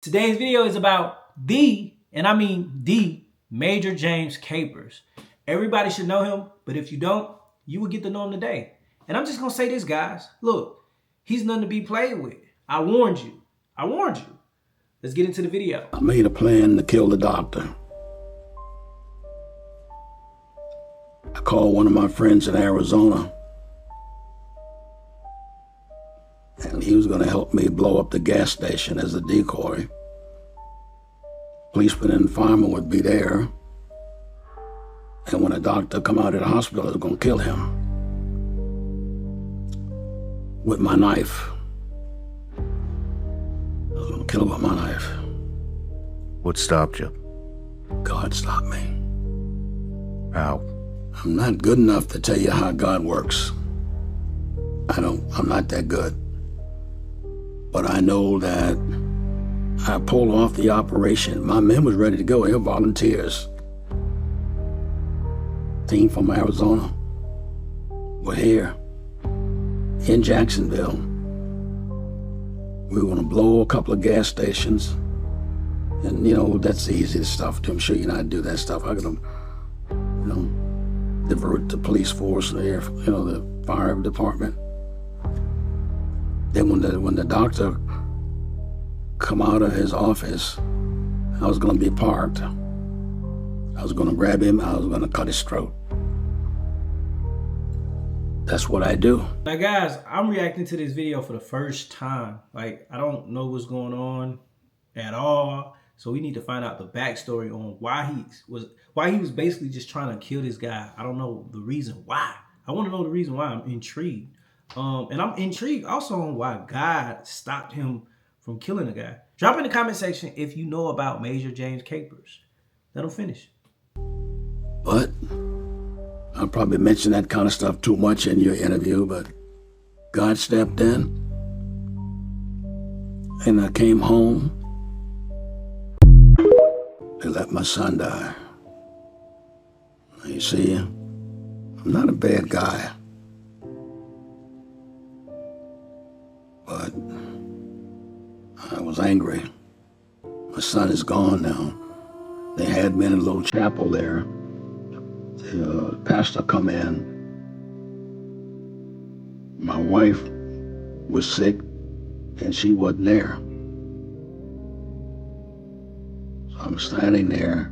Today's video is about and I mean the Major James Capers. Everybody should know him, but if you don't, you will get to know him today. And I'm just gonna say this, guys. Look, he's nothing to be played with. I warned you. I warned you. Let's get into the video. I made a plan to kill the doctor. I called one of my friends in Arizona, and he was going to help me blow up the gas station as a decoy. Policeman and fireman would be there, and when the doctor come out of the hospital, I was going to kill him with my knife. I was going to kill him with my knife. What stopped you? God stopped me. How? I'm not good enough to tell you how God works. I'm not that good. But I know that I pulled off the operation. My men was ready to go. They were volunteers. Team from Arizona were here in Jacksonville. We were gonna blow a couple of gas stations. And that's the easiest stuff. I'm sure you know how to do that stuff. I could divert the police force there, the fire department. Then when the doctor come out of his office, I was gonna be parked. I was gonna grab him, I was gonna cut his throat. That's what I do. Now guys, I'm reacting to this video for the first time. Like, I don't know what's going on at all. So we need to find out the backstory on why he was basically just trying to kill this guy. I don't know the reason why. I want to know the reason why. I'm intrigued. And I'm intrigued also on why God stopped him from killing the guy. Drop in the comment section if you know about Major James Capers. Let him finish. But I'll probably mention that kind of stuff too much in your interview, but God stepped in and I came home. They let my son die. You see, I'm not a bad guy. But I was angry. My son is gone now. They had me in a little chapel there. The pastor come in. My wife was sick and she wasn't there. I'm standing there,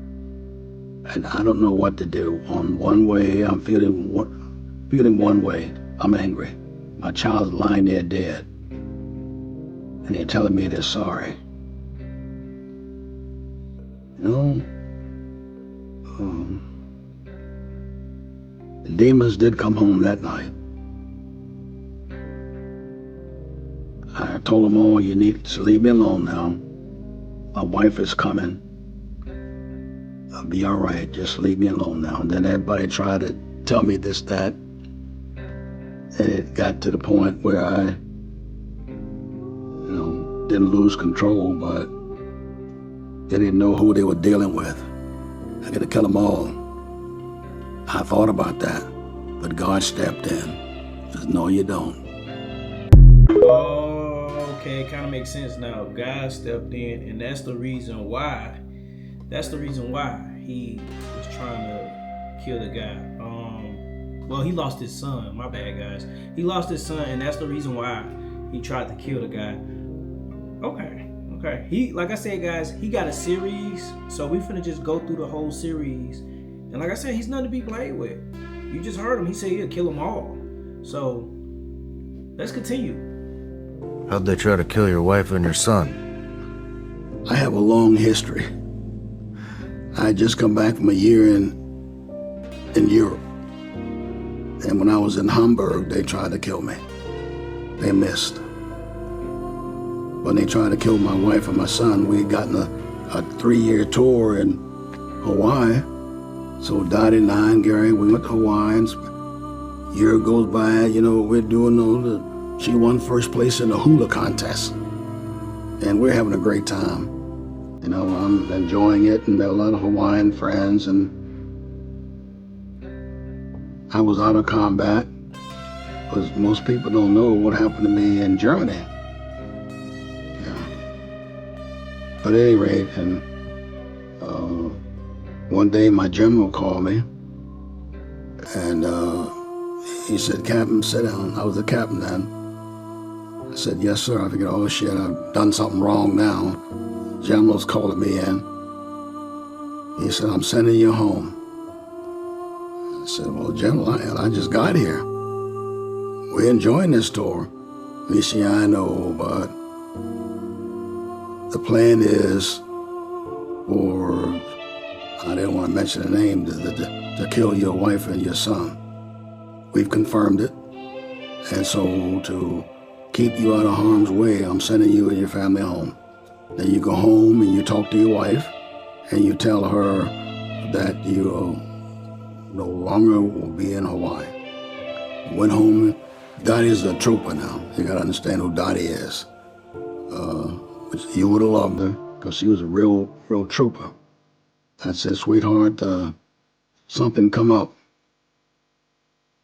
and I don't know what to do. On one way, I'm feeling one way. I'm angry. My child's lying there dead, and they're telling me they're sorry. The demons did come home that night. I told them, "Oh, you need to leave me alone now. My wife is coming. I'll be all right, just leave me alone now." And then everybody tried to tell me this, that, and it got to the point where I, didn't lose control, but they didn't know who they were dealing with. I got to kill them all. I thought about that, but God stepped in. He says, "No, you don't." Oh, okay, it kind of makes sense now. God stepped in, and that's the reason why. That's the reason why he was trying to kill the guy. Well, he lost his son. My bad, guys. He lost his son, and that's the reason why he tried to kill the guy. Okay. Like I said, guys, he got a series, so we finna just go through the whole series. And like I said, he's nothing to be played with. You just heard him. He said he'll kill them all. So let's continue. How'd they try to kill your wife and your son? I have a long history. I had just come back from a year in Europe. And when I was in Hamburg, they tried to kill me. They missed. When they tried to kill my wife and my son, we had gotten a 3-year tour in Hawaii. So Dottie and I and Gary, we went to Hawaii, and a year goes by, we're doing she won first place in the hula contest. And we're having a great time. I'm enjoying it, and there are a lot of Hawaiian friends, and I was out of combat, because most people don't know what happened to me in Germany. But at any rate, and one day my general called me, and he said, "Captain, sit down." I was the captain then. I said, "Yes, sir." I figured, oh shit, I've done something wrong now. General's calling me in. He said, "I'm sending you home." I said, "Well, General, I just got here. We're enjoying this tour." He said, "Yeah, I know, but the plan is for," I didn't want to mention the name, to kill your wife and your son. We've confirmed it. And so to keep you out of harm's way, I'm sending you and your family home. Then you go home and you talk to your wife and you tell her that you no longer will be in Hawaii. Went home. Dottie's a trooper now. You gotta understand who Dottie is. You would have loved her because she was a real trooper. I said, "Sweetheart, something come up."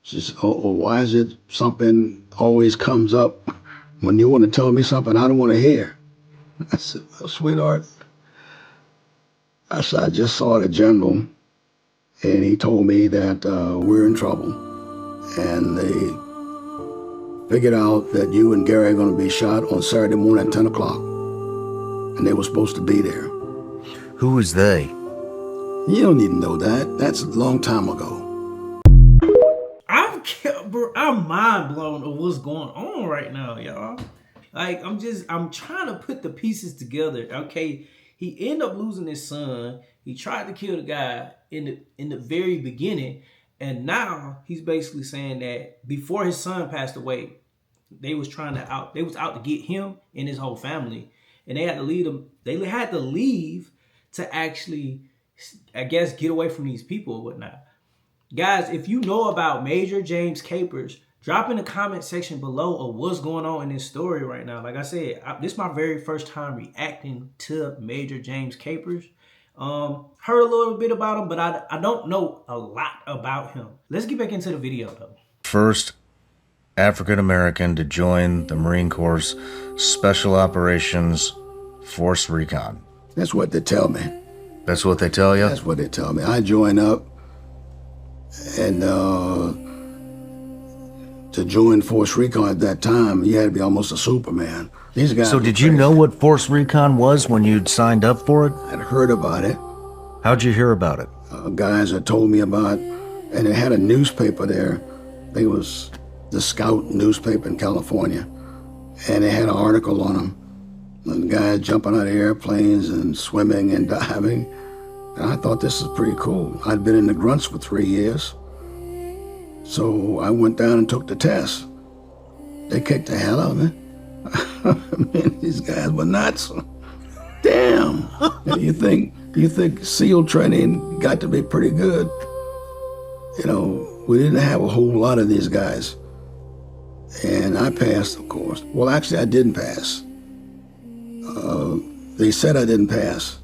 She said, "Oh, why is it something always comes up when you want to tell me something I don't want to hear?" I said, "Well, sweetheart," I said, "I just saw the general, and he told me that we're in trouble, and they figured out that you and Gary are going to be shot on Saturday morning at 10 o'clock, and they were supposed to be there." Who was they? You don't need to know that. That's a long time ago. I'm mind blown of what's going on right now, y'all. Like, I'm trying to put the pieces together. Okay, he ended up losing his son. He tried to kill the guy in the very beginning, and now he's basically saying that before his son passed away, they was out to get him and his whole family, and they had to leave him. They had to leave to actually, I guess, get away from these people or whatnot. Guys, if you know about Major James Capers, drop in the comment section below of what's going on in this story right now. Like I said, this is my very first time reacting to Major James Capers. Heard a little bit about him, but I don't know a lot about him. Let's get back into the video though. First African American to join the Marine Corps Special Operations Force Recon. That's what they tell me. That's what they tell you? That's what they tell me. I joined up, and to join Force Recon at that time, you had to be almost a Superman. These guys. So did you know what Force Recon was when you'd signed up for it? I'd heard about it. How'd you hear about it? Guys had told me about, and it had a newspaper there. I think it was the Scout newspaper in California, and it had an article on them. And guys jumping out of airplanes and swimming and diving. And I thought, this is pretty cool. I'd been in the grunts for 3 years. So I went down and took the test. They kicked the hell out of me. I mean, these guys were nuts. Damn. You think SEAL training got to be pretty good. You know, we didn't have a whole lot of these guys. And I passed, of course. Well, actually, I didn't pass. They said I didn't pass.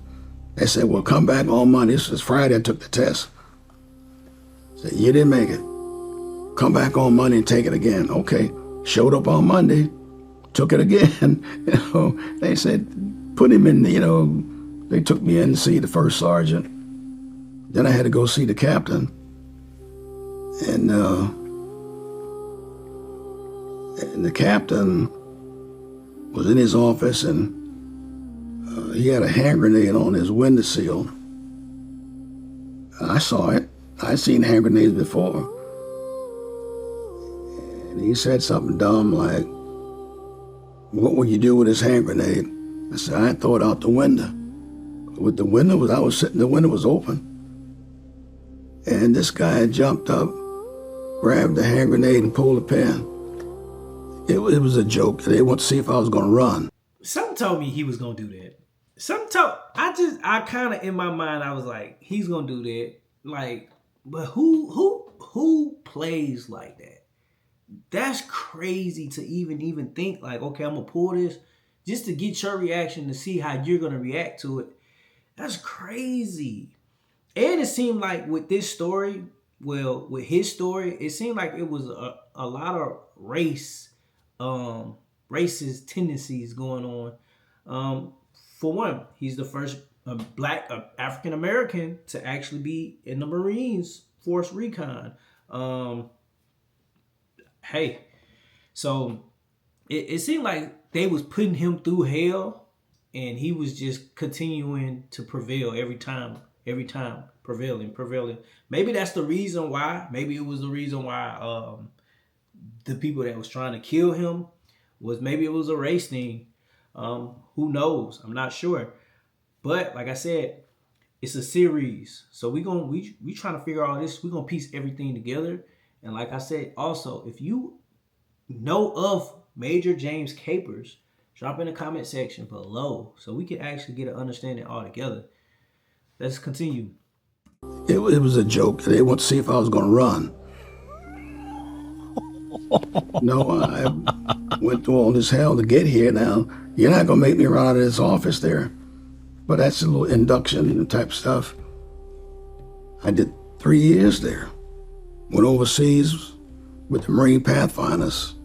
They said, "Well, come back on Monday." This was Friday, I took the test. Said, "You didn't make it. Come back on Monday and take it again." Okay. Showed up on Monday, took it again. You know, they said, put him in, you know, they took me in to see the first sergeant. Then I had to go see the captain. And the captain was in his office, and he had a hand grenade on his windowsill. I saw it. I'd seen hand grenades before. And he said something dumb like, "What would you do with this hand grenade?" I said, "I'd throw it out the window." With the window, I was sitting, the window was open. And this guy jumped up, grabbed the hand grenade and pulled the pin. It was a joke. They wanted to see if I was going to run. Something told me he was going to do that. I kind of, in my mind, I was like, he's going to do that. Like, but who plays like that? That's crazy to even think like, okay, I'm going to pull this just to get your reaction to see how you're going to react to it. That's crazy. And it seemed like with this story, well, with his story, it seemed like it was a lot of racist tendencies going on. for one, he's the first black African American to actually be in the Marines Force Recon. Hey, so it seemed like they was putting him through hell, and he was just continuing to prevail every time, prevailing. Maybe that's the reason why. Maybe it was the reason why the people that was trying to kill him maybe it was a race thing. Who knows? I'm not sure. But like I said, it's a series. So we trying to figure all this. We're gonna piece everything together. And like I said, also, if you know of Major James Capers, drop in the comment section below so we can actually get an understanding all together. Let's continue. It was a joke. They wanted to see if I was going to run. No, I went through all this hell to get here. Now, you're not going to make me run out of this office there. But that's a little induction type stuff. I did 3 years there. Went overseas with the Marine Pathfinders.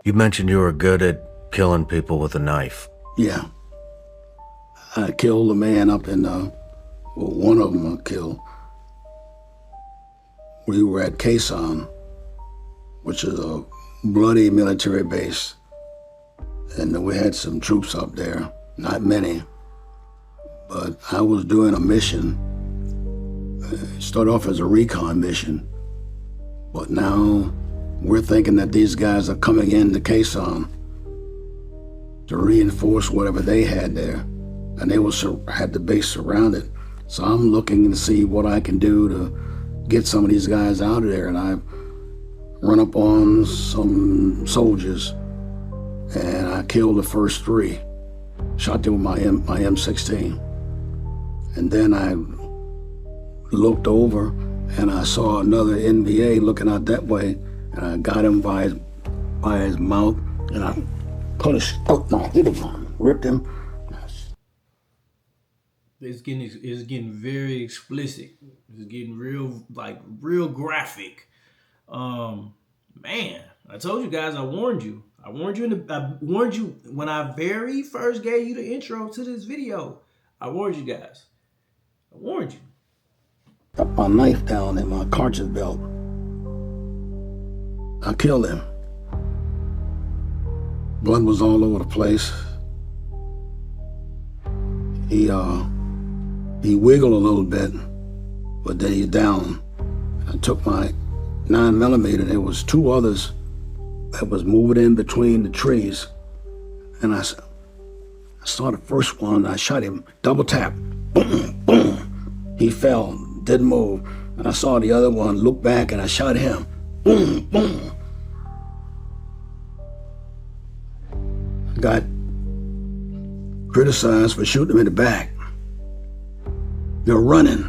You mentioned you were good at killing people with a knife. Yeah. I killed a man up in, one of them I killed. We were at Quezon, which is a bloody military base. And we had some troops up there, not many. But I was doing a mission. It started off as a recon mission. But now we're thinking that these guys are coming into Quezon to reinforce whatever they had there. And they had the base surrounded. So I'm looking to see what I can do to get some of these guys out of there. And I run up on some soldiers and I killed the first 3. Shot them with my M16. And then I looked over and I saw another NVA looking out that way, and I got him by his mouth, and I put his throat, ripped him. It's getting very explicit. It's getting real graphic. Man, I told you guys, I warned you. I warned you when I very first gave you the intro to this video. I warned you guys. I warned you. Got my knife down in my cartridge belt. I killed him. Blood was all over the place. He wiggled a little bit, but then he's down. I took my 9mm. There was 2 others that was moving in between the trees. And I saw the first one, I shot him, double tap, boom, boom. He fell, didn't move. And I saw the other one, look back, and I shot him, boom, boom. I got criticized for shooting him in the back. They were running.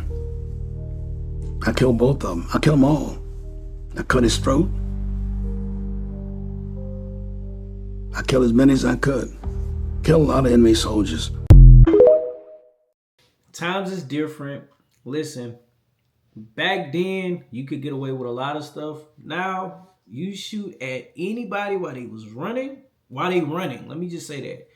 I killed both of them. I killed them all. I cut his throat. I killed as many as I could. Killed a lot of enemy soldiers. Times is different. Listen, back then you could get away with a lot of stuff. Now you shoot at anybody while they running. Let me just say that.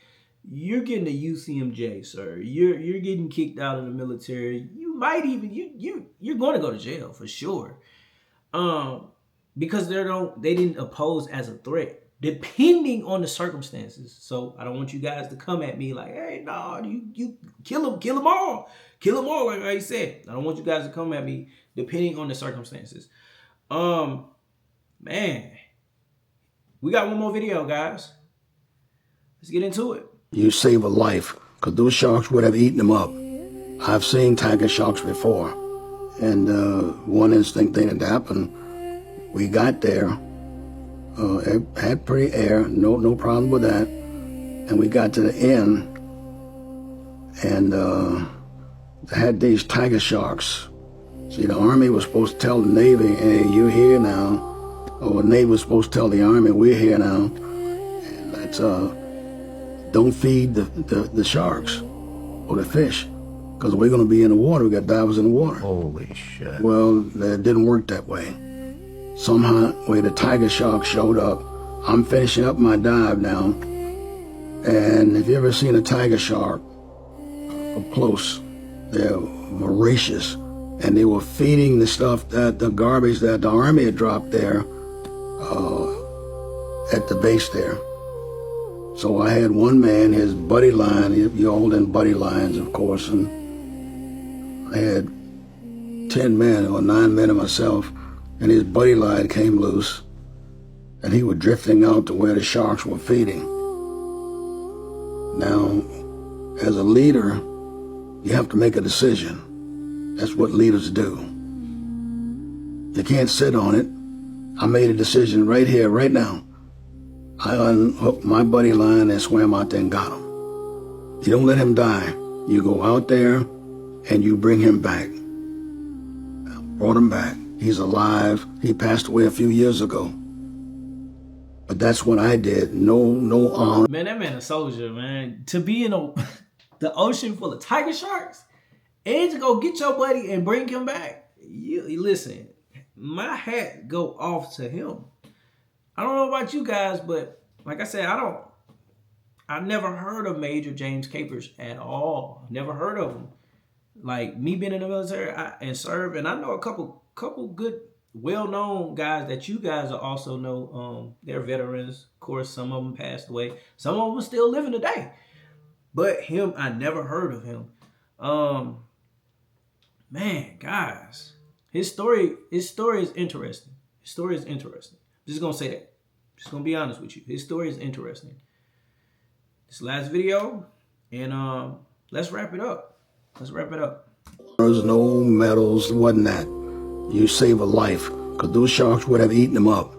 You're getting a UCMJ, sir. You're getting kicked out of the military. You might even you're going to go to jail for sure. Because they didn't oppose as a threat, depending on the circumstances. So I don't want you guys to come at me like, hey, no, you kill them all, like I said. I don't want you guys to come at me depending on the circumstances. Man, we got one more video, guys. Let's get into it. You save a life, because those sharks would have eaten them up. I've seen tiger sharks before, and one instinct thing that happened, we got there, it had pretty air, no problem with that, and we got to the end, and they had these tiger sharks. See, the Army was supposed to tell the Navy, hey, you're here now, or the Navy was supposed to tell the Army, we're here now, and that's, don't feed the sharks or the fish, because we're going to be in the water. We got divers in the water. Holy shit. Well, it didn't work that way. Somehow, the tiger shark showed up. I'm finishing up my dive now, And if you ever seen a tiger shark up close, they're voracious. And they were feeding the stuff, that the garbage that the Army had dropped there at the base there. So I had one man, his buddy line, you all in buddy lines, of course, and I had 10 men or 9 men of myself, and his buddy line came loose, and he was drifting out to where the sharks were feeding. Now, as a leader, you have to make a decision. That's what leaders do. You can't sit on it. I made a decision right here, right now. I unhooked my buddy line and swam out there and got him. You don't let him die. You go out there and you bring him back. I brought him back. He's alive. He passed away a few years ago. But that's what I did. No honor. Man, that man a soldier, man. To be in the ocean full of tiger sharks and to go get your buddy and bring him back. You listen, my hat go off to him. I don't know about you guys, but like I said, I never heard of Major James Capers at all. Never heard of him. Like me being in the military and serve, and I know a couple good, well-known guys that you guys also know. They're veterans. Of course, some of them passed away. Some of them are still living today. But him, I never heard of him. Man, guys, his story is interesting. His story is interesting. I'm just gonna say that. Just gonna be honest with you. His story is interesting. This last video, and let's wrap it up. Let's wrap it up. There's no medals, wasn't that. You save a life, because those sharks would have eaten them up.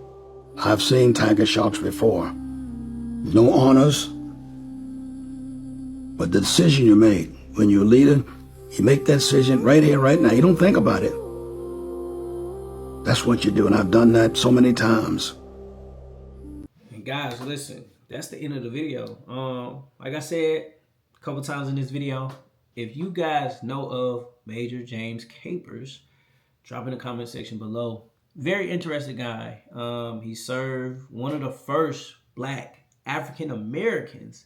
I've seen tiger sharks before. No honors, but the decision you make, when you're a leader, you make that decision right here, right now. You don't think about it. That's what you do, and I've done that so many times. And guys, listen, that's the end of the video. Like I said a couple times in this video, if you guys know of Major James Capers, drop in the comment section below. Very interesting guy. He served one of the first Black African Americans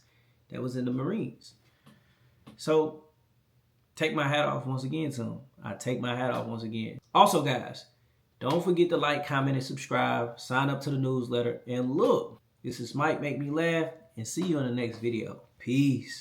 that was in the Marines. So take my hat off once again to him. I take my hat off once again. Also, guys, don't forget to like, comment, and subscribe. Sign up to the newsletter. And look, this is Mike Make Me Laugh. And see you in the next video. Peace.